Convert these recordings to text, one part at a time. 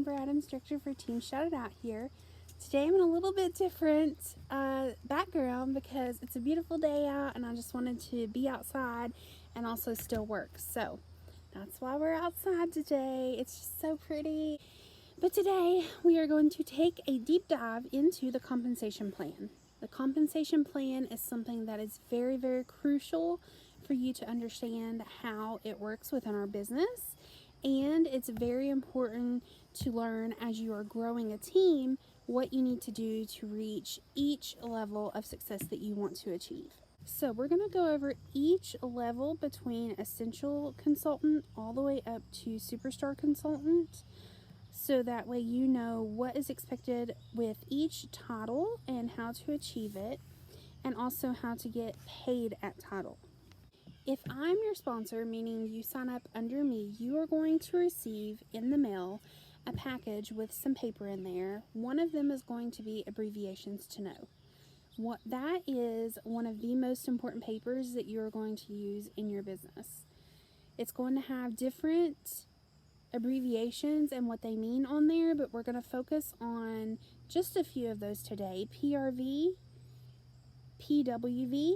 Amber Adams, Director for Team Shout It Out here. Today I'm in a little bit different background because it's a beautiful day out and I just wanted to be outside and also still work. So that's why we're outside today. It's just so pretty. But today we are going to take a deep dive into the compensation plan. The compensation plan is something that is very, very crucial for you to understand how it works within our business. And it's very important to learn as you are growing a team what you need to do to reach each level of success that you want to achieve. So we're going to go over each level between Escential Consultant all the way up to Superstar Consultant, so that way you know what is expected with each title and how to achieve it, and also how to get paid at title. If I'm your sponsor, meaning you sign up under me, you are going to receive in the mail a package with some paper in there. One of them is going to be abbreviations to know. That is one of the most important papers that you're going to use in your business. It's going to have different abbreviations and what they mean on there, but we're going to focus on just a few of those today. PRV, PWV,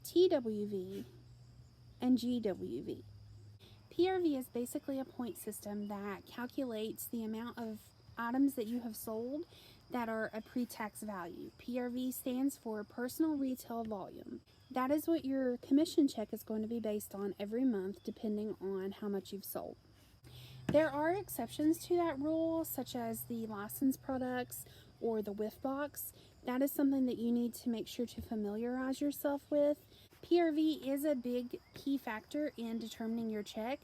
TWV, and GWV. PRV is basically a point system that calculates the amount of items that you have sold that are a pre-tax value. PRV stands for personal retail volume. That is what your commission check is going to be based on every month, depending on how much you've sold. There are exceptions to that rule, such as the licensed products or the whiff box. That is something that you need to make sure to familiarize yourself with. PRV is a big key factor in determining your check,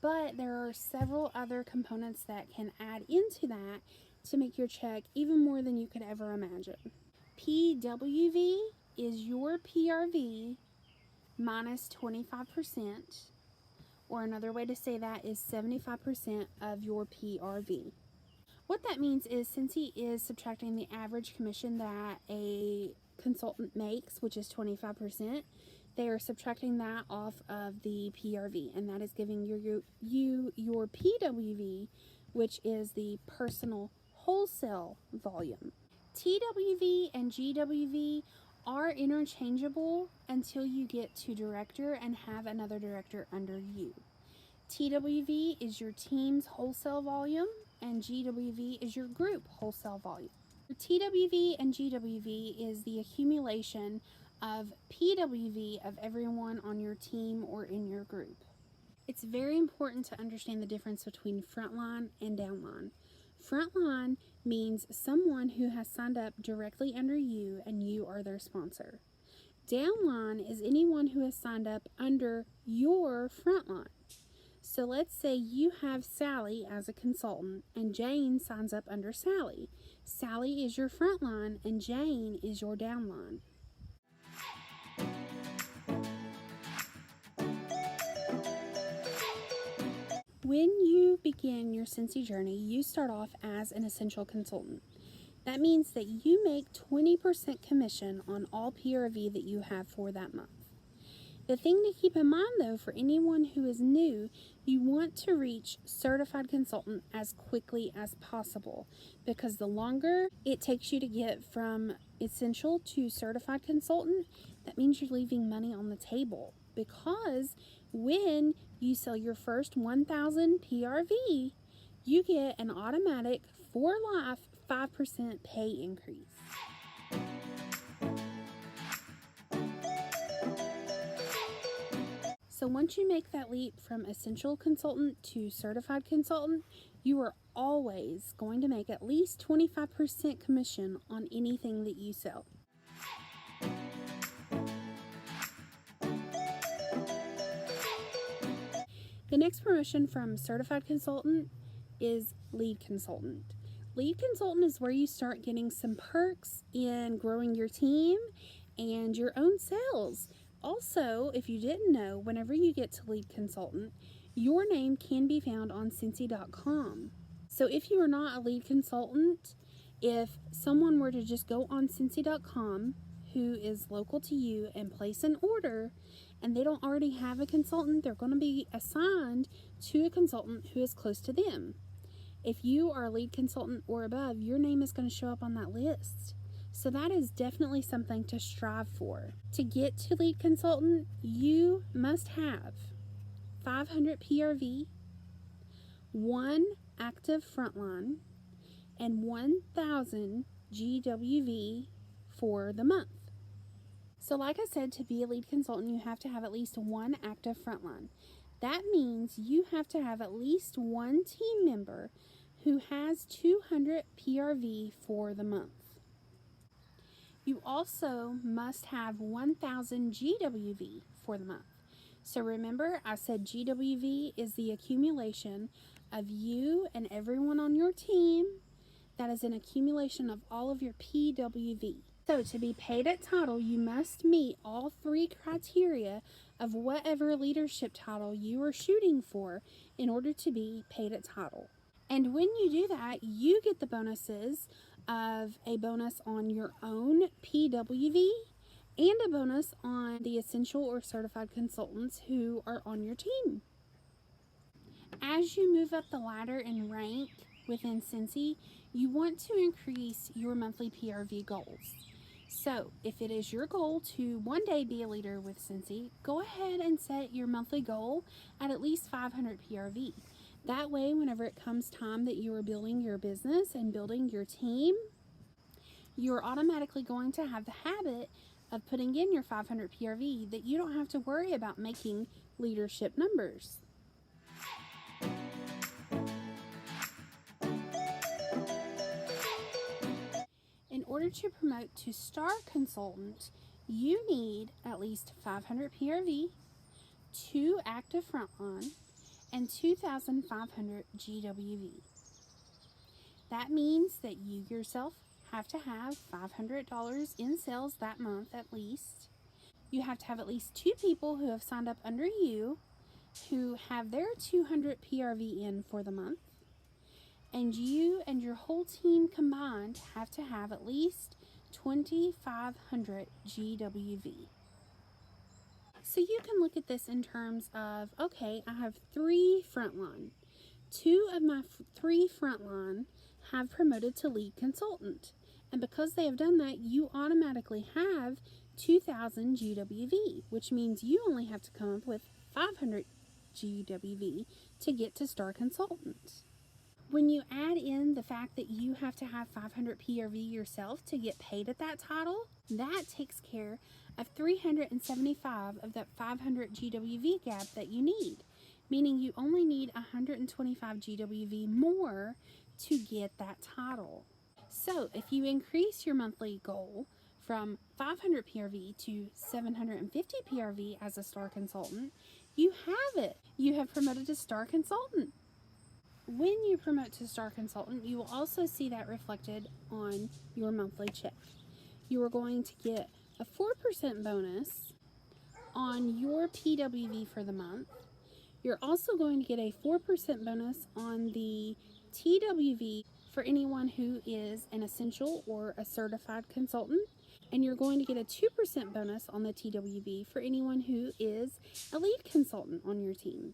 but there are several other components that can add into that to make your check even more than you could ever imagine. PWV is your PRV minus 25%, or another way to say that is 75% of your PRV. What that means is Scentsy is subtracting the average commission that a consultant makes, which is 25%. They are subtracting that off of the PRV, and that is giving you your PWV, which is the personal wholesale volume. TWV and GWV are interchangeable until you get to director and have another director under you. TWV is your team's wholesale volume, and GWV is your group wholesale volume. TWV and GWV is the accumulation of PWV of everyone on your team or in your group. It's very important to understand the difference between frontline and downline. Frontline means someone who has signed up directly under you and you are their sponsor. Downline is anyone who has signed up under your frontline. So let's say you have Sally as a consultant and Jane signs up under Sally. Sally is your frontline and Jane is your downline. When you begin your Scentsy journey, you start off as an Escential Consultant. That means that you make 20% commission on all PRV that you have for that month. The thing to keep in mind though, for anyone who is new, you want to reach Certified Consultant as quickly as possible, because the longer it takes you to get from Escential to Certified Consultant, that means you're leaving money on the table, because when you sell your first 1,000 PRV, you get an automatic for life 5% pay increase. So once you make that leap from Escential Consultant to Certified Consultant, you are always going to make at least 25% commission on anything that you sell. The next promotion from Certified Consultant is Lead Consultant. Lead Consultant is where you start getting some perks in growing your team and your own sales. Also, if you didn't know, whenever you get to Lead Consultant, your name can be found on Scentsy.com. So if you are not a Lead Consultant, if someone were to just go on Scentsy.com who is local to you and place an order, and they don't already have a consultant, they're going to be assigned to a consultant who is close to them. If you are a lead consultant or above, your name is going to show up on that list. So that is definitely something to strive for. To get to lead consultant, you must have 500 PRV, 1 active frontline, and 1,000 GWV for the month. So like I said, to be a lead consultant, you have to have at least 1 active frontline. That means you have to have at least 1 team member who has 200 PRV for the month. You also must have 1,000 GWV for the month. So remember, I said GWV is the accumulation of you and everyone on your team. That is an accumulation of all of your PWV. So to be paid at title, you must meet all 3 criteria of whatever leadership title you are shooting for in order to be paid at title. And when you do that, you get the bonuses of a bonus on your own PWV and a bonus on the essential or certified consultants who are on your team. As you move up the ladder in rank within Scentsy, you want to increase your monthly PRV goals. So if it is your goal to one day be a leader with Scentsy, go ahead and set your monthly goal at least 500 PRV. That way, whenever it comes time that you are building your business and building your team, you're automatically going to have the habit of putting in your 500 PRV that you don't have to worry about making leadership numbers. In order to promote to Star Consultant, you need at least 500 PRV, 2 active frontline, and 2,500 GWV. That means that you yourself have to have $500 in sales that month at least. You have to have at least 2 people who have signed up under you who have their 200 PRV in for the month. And you and your whole team combined have to have at least 2,500 GWV. So you can look at this in terms of, okay, I have 3 frontline. 2 of my 3 frontline have promoted to lead consultant. And because they have done that, you automatically have 2,000 GWV, which means you only have to come up with 500 GWV to get to Star Consultant. When you add in the fact that you have to have 500 PRV yourself to get paid at that title, that takes care of 375 of that 500 GWV gap that you need, meaning you only need 125 GWV more to get that title. So if you increase your monthly goal from 500 PRV to 750 PRV as a Star Consultant, you have it. You have promoted to Star Consultant. When you promote to Star Consultant, you will also see that reflected on your monthly check. You are going to get a 4% bonus on your PWV for the month. You're also going to get a 4% bonus on the TWV for anyone who is an essential or a certified consultant. And you're going to get a 2% bonus on the TWV for anyone who is a lead consultant on your team.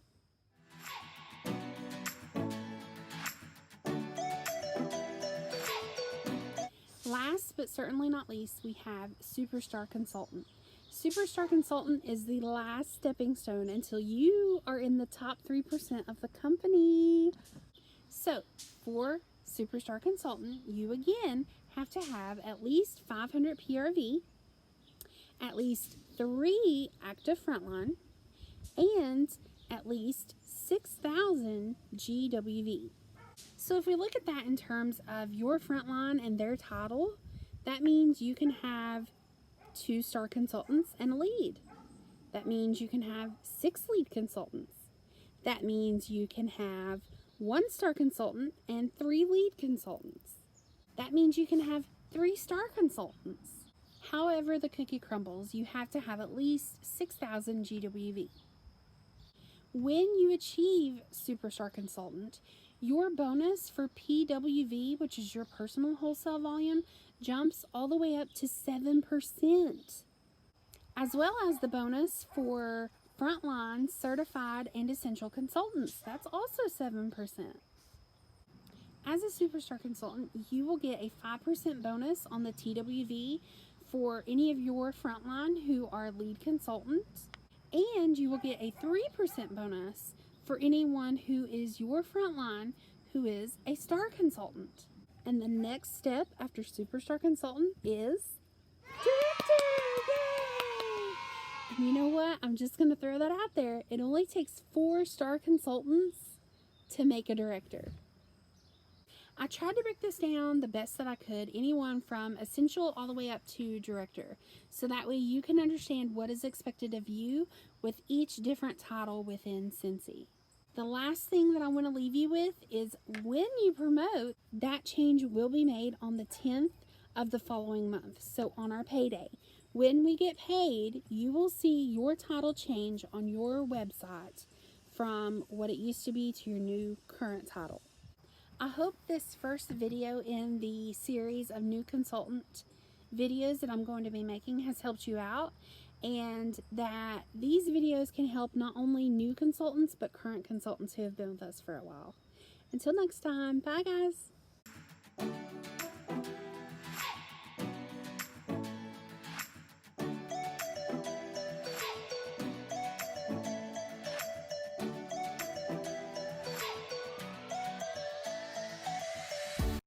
Last but certainly not least, we have Superstar Consultant. Superstar Consultant is the last stepping stone until you are in the top 3% of the company. So for Superstar Consultant, you again have to have at least 500 PRV, at least 3 active frontline, and at least 6,000 GWV. So if we look at that in terms of your frontline and their title, that means you can have 2 Star Consultants and a lead. That means you can have 6 lead consultants. That means you can have 1 Star Consultant and 3 lead consultants. That means you can have 3 Star Consultants. However the cookie crumbles, you have to have at least 6,000 GWV. When you achieve Superstar Consultant, your bonus for PWV, which is your personal wholesale volume, jumps all the way up to 7%, as well as the bonus for frontline, certified, and essential consultants. That's also 7%. As a Superstar Consultant, you will get a 5% bonus on the TWV for any of your frontline who are lead consultants, and you will get a 3% bonus for anyone who is your frontline who is a star consultant. And the next step after Superstar Consultant is Director! Yay! And you know what? I'm just going to throw that out there. It only takes 4 star consultants to make a director. I tried to break this down the best that I could, anyone from essential all the way up to director, so that way you can understand what is expected of you with each different title within Scentsy. The last thing that I want to leave you with is when you promote, that change will be made on the 10th of the following month, so on our payday. When we get paid, you will see your title change on your website from what it used to be to your new current title. I hope this first video in the series of new consultant videos that I'm going to be making has helped you out, and that these videos can help not only new consultants but current consultants who have been with us for a while. Until next time, bye guys!